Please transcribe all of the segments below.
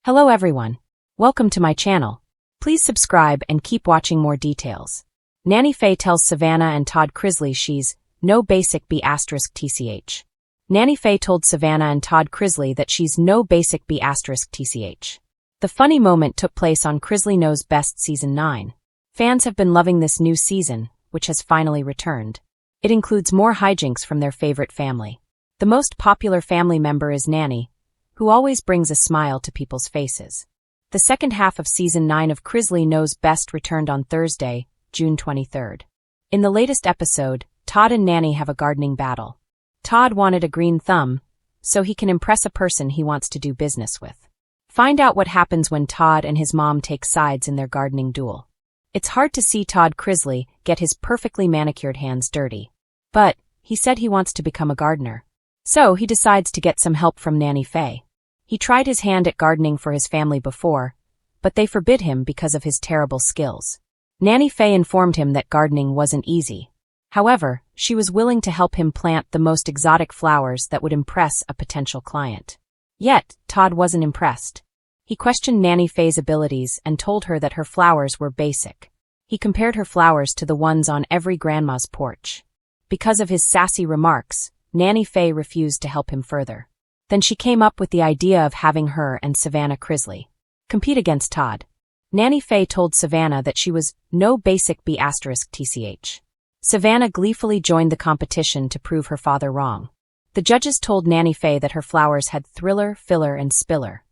Hello everyone. Welcome to my channel. Please subscribe and keep watching more details. Nanny Faye tells Savannah and Todd Crisley she's no basic B*TCH. Nanny Faye told Savannah and Todd Crisley that she's no basic B*TCH. The funny moment took place on Crisley Knows Best Season 9. Fans have been loving this new season, which has finally returned. It includes more hijinks from their favorite family. The most popular family member is Nanny, who always brings a smile to people's faces. The second half of Season 9 of Crisley Knows Best returned on Thursday, June 23rd. In the latest episode, Todd and Nanny have a gardening battle. Todd wanted a green thumb, so he can impress a person he wants to do business with. Find out what happens when Todd and his mom take sides in their gardening duel. It's hard to see Todd Crisley get his perfectly manicured hands dirty. But he said he wants to become a gardener. So he decides to get some help from Nanny Faye. He tried his hand at gardening for his family before, but they forbid him because of his terrible skills. Nanny Faye informed him that gardening wasn't easy. However, she was willing to help him plant the most exotic flowers that would impress a potential client. Yet, Todd wasn't impressed. He questioned Nanny Faye's abilities and told her that her flowers were basic. He compared her flowers to the ones on every grandma's porch. Because of his sassy remarks, Nanny Faye refused to help him further. Then she came up with the idea of having her and Savannah Crisley compete against Todd. Nanny Faye told Savannah that she was no basic B*TCH. Savannah gleefully joined the competition to prove her father wrong. The judges told Nanny Faye that her flowers had thriller, filler, and spiller.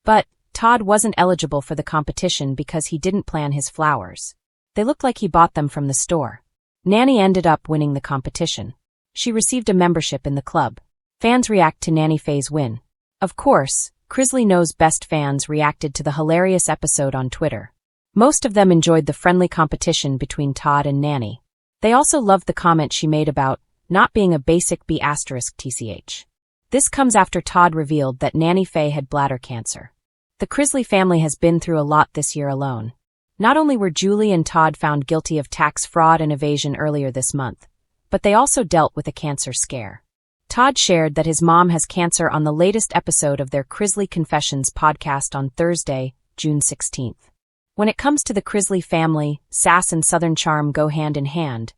But Todd wasn't eligible for the competition because he didn't plan his flowers. They looked like he bought them from the store. Nanny ended up winning the competition. She received a membership in the club. Fans react to Nanny Faye's win. Of course, Crisley Knows Best fans reacted to the hilarious episode on Twitter. Most of them enjoyed the friendly competition between Todd and Nanny. They also loved the comment she made about not being a basic B*TCH. This comes after Todd revealed that Nanny Faye had bladder cancer. The Crisley family has been through a lot this year alone. Not only were Julie and Todd found guilty of tax fraud and evasion earlier this month, but they also dealt with a cancer scare. Todd shared that his mom has cancer on the latest episode of their Crisley Confessions podcast on Thursday, June 16th. When it comes to the Crisley family, sass and southern charm go hand in hand,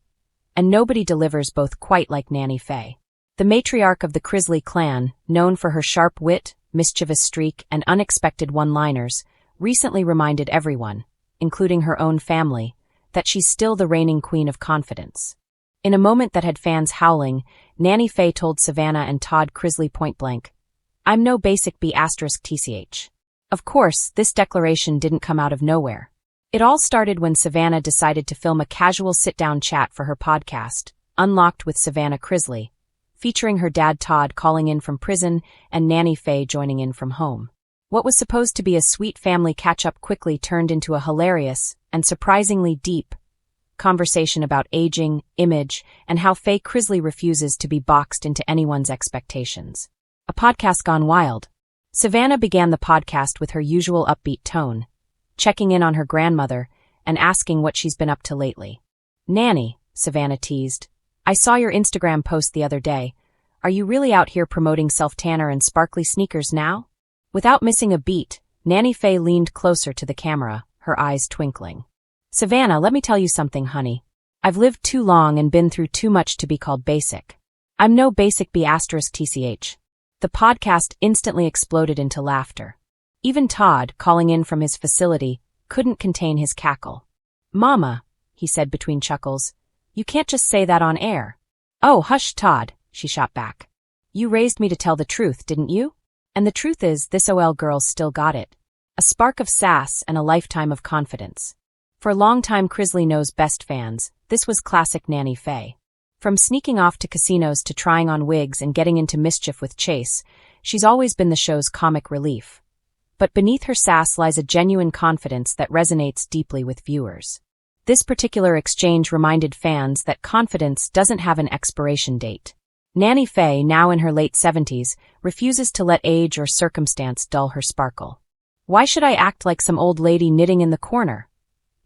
and nobody delivers both quite like Nanny Faye. The matriarch of the Crisley clan, known for her sharp wit, mischievous streak, and unexpected one-liners, recently reminded everyone, including her own family, that she's still the reigning queen of confidence. In a moment that had fans howling, Nanny Faye told Savannah and Todd Crisley point-blank, "I'm no basic B*TCH." Of course, this declaration didn't come out of nowhere. It all started when Savannah decided to film a casual sit-down chat for her podcast, Unlocked with Savannah Crisley, featuring her dad Todd calling in from prison and Nanny Faye joining in from home. What was supposed to be a sweet family catch-up quickly turned into a hilarious and surprisingly deep conversation about aging, image, and how Faye Crisley refuses to be boxed into anyone's expectations. A podcast gone wild. Savannah began the podcast with her usual upbeat tone, checking in on her grandmother and asking what she's been up to lately. "Nanny," Savannah teased, "I saw your Instagram post the other day. Are you really out here promoting self-tanner and sparkly sneakers now?" Without missing a beat, Nanny Faye leaned closer to the camera, her eyes twinkling. "Savannah, let me tell you something, honey. I've lived too long and been through too much to be called basic. I'm no basic B*TCH. The podcast instantly exploded into laughter. Even Todd, calling in from his facility, couldn't contain his cackle. "Mama," he said between chuckles, "you can't just say that on air." "Oh, hush, Todd," she shot back. "You raised me to tell the truth, didn't you? And the truth is, this OL girl's still got it. A spark of sass and a lifetime of confidence." For longtime Crisley Knows Best fans, this was classic Nanny Faye. From sneaking off to casinos to trying on wigs and getting into mischief with Chase, she's always been the show's comic relief. But beneath her sass lies a genuine confidence that resonates deeply with viewers. This particular exchange reminded fans that confidence doesn't have an expiration date. Nanny Faye, now in her late 70s, refuses to let age or circumstance dull her sparkle. "Why should I act like some old lady knitting in the corner?"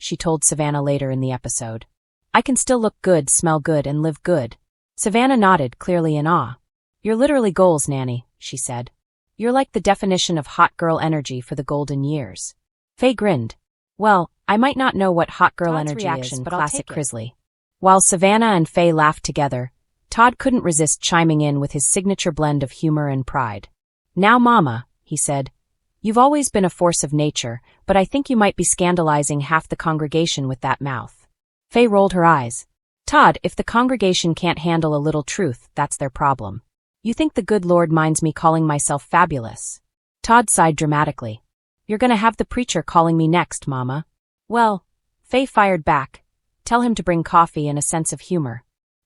she told Savannah later in the episode. "I can still look good, smell good, and live good." Savannah nodded, clearly in awe. "You're literally goals, Nanny," she said. You're like the definition of hot girl energy for the golden years. Faye grinned. Well, I might not know what hot girl Todd's energy reaction, is, but I'll classic take it. Crisley. While Savannah and Faye laughed together, Todd couldn't resist chiming in with his signature blend of humor and pride. Now, Mama, he said, you've always been a force of nature, but I think you might be scandalizing half the congregation with that mouth. Faye rolled her eyes. Todd, if the congregation can't handle a little truth, that's their problem. You think the good Lord minds me calling myself fabulous? Todd sighed dramatically. You're gonna have the preacher calling me next, Mama. Well, Faye fired back. Tell him to bring coffee and a sense of humor.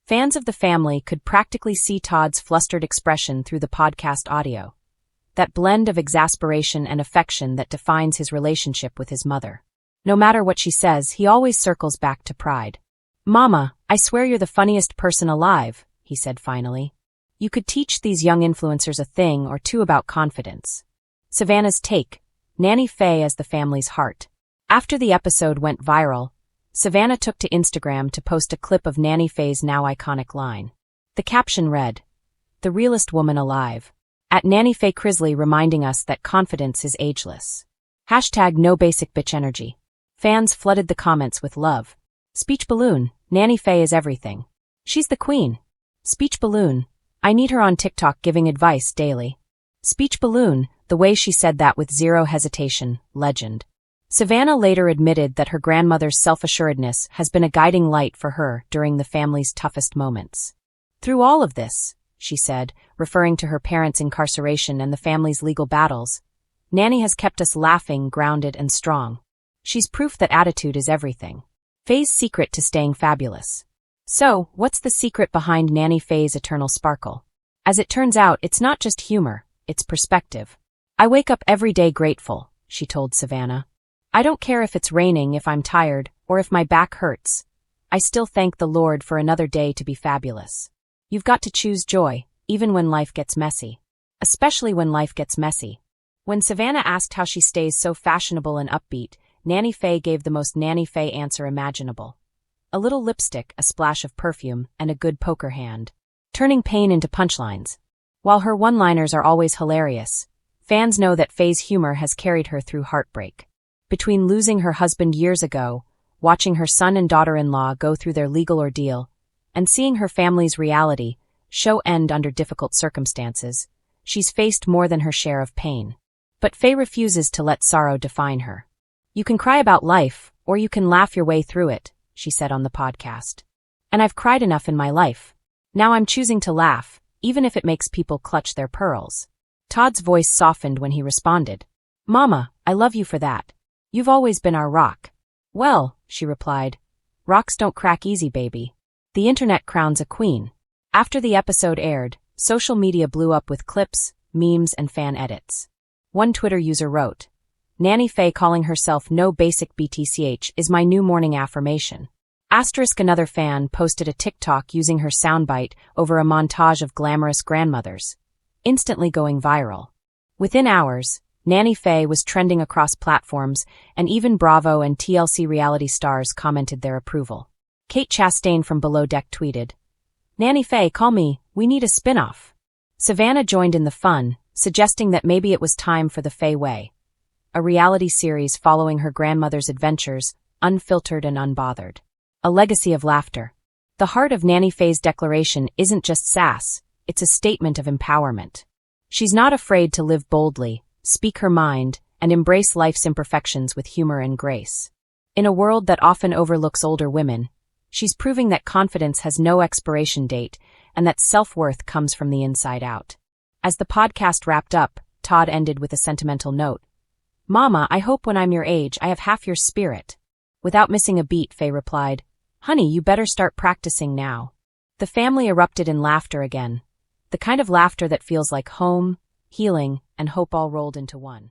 Fans of the family could practically see Todd's flustered expression through the podcast audio. That blend of exasperation and affection that defines his relationship with his mother. No matter what she says, he always circles back to pride. Mama, I swear you're the funniest person alive, he said finally. You could teach these young influencers a thing or two about confidence. Savannah's take, Nanny Faye as the family's heart. After the episode went viral, Savannah took to Instagram to post a clip of Nanny Faye's now iconic line. The caption read, "The realest woman alive." At Nanny Faye Crisley reminding us that confidence is ageless. Hashtag no basic bitch energy. Fans flooded the comments with love. Speech balloon, Nanny Faye is everything. She's the queen. Speech balloon, I need her on TikTok giving advice daily. Speech balloon, the way she said that with zero hesitation, legend. Savannah later admitted that her grandmother's self-assuredness has been a guiding light for her during the family's toughest moments. Through all of this, she said, referring to her parents' incarceration and the family's legal battles, Nanny has kept us laughing, grounded, and strong. She's proof that attitude is everything. Faye's secret to staying fabulous. So, what's the secret behind Nanny Faye's eternal sparkle? As it turns out, it's not just humor, it's perspective. I wake up every day grateful, she told Savannah. I don't care if it's raining, if I'm tired, or if my back hurts. I still thank the Lord for another day to be fabulous. You've got to choose joy, even when life gets messy. Especially when life gets messy. When Savannah asked how she stays so fashionable and upbeat, Nanny Faye gave the most Nanny Faye answer imaginable. A little lipstick, a splash of perfume, and a good poker hand. Turning pain into punchlines. While her one-liners are always hilarious, fans know that Faye's humor has carried her through heartbreak. Between losing her husband years ago, watching her son and daughter-in-law go through their legal ordeal, and seeing her family's reality show end under difficult circumstances, she's faced more than her share of pain. But Faye refuses to let sorrow define her. You can cry about life, or you can laugh your way through it, she said on the podcast. And I've cried enough in my life. Now I'm choosing to laugh, even if it makes people clutch their pearls. Todd's voice softened when he responded. Mama, I love you for that. You've always been our rock. Well, she replied, rocks don't crack easy, baby. The internet crowns a queen. After the episode aired, social media blew up with clips, memes, and fan edits. One Twitter user wrote, Nanny Faye calling herself no basic BTCH is my new morning affirmation. Asterisk another fan posted a TikTok using her soundbite over a montage of glamorous grandmothers, instantly going viral. Within hours, Nanny Faye was trending across platforms, and even Bravo and TLC reality stars commented their approval. Kate Chastain from Below Deck tweeted, Nanny Faye, call me, we need a spin-off. Savannah joined in the fun, suggesting that maybe it was time for the Faye Way, a reality series following her grandmother's adventures, unfiltered and unbothered. A legacy of laughter. The heart of Nanny Faye's declaration isn't just sass, it's a statement of empowerment. She's not afraid to live boldly, speak her mind, and embrace life's imperfections with humor and grace. In a world that often overlooks older women, she's proving that confidence has no expiration date and that self-worth comes from the inside out. As the podcast wrapped up, Todd ended with a sentimental note. Mama, I hope when I'm your age I have half your spirit. Without missing a beat, Faye replied, Honey, you better start practicing now. The family erupted in laughter again. The kind of laughter that feels like home, healing, and hope all rolled into one.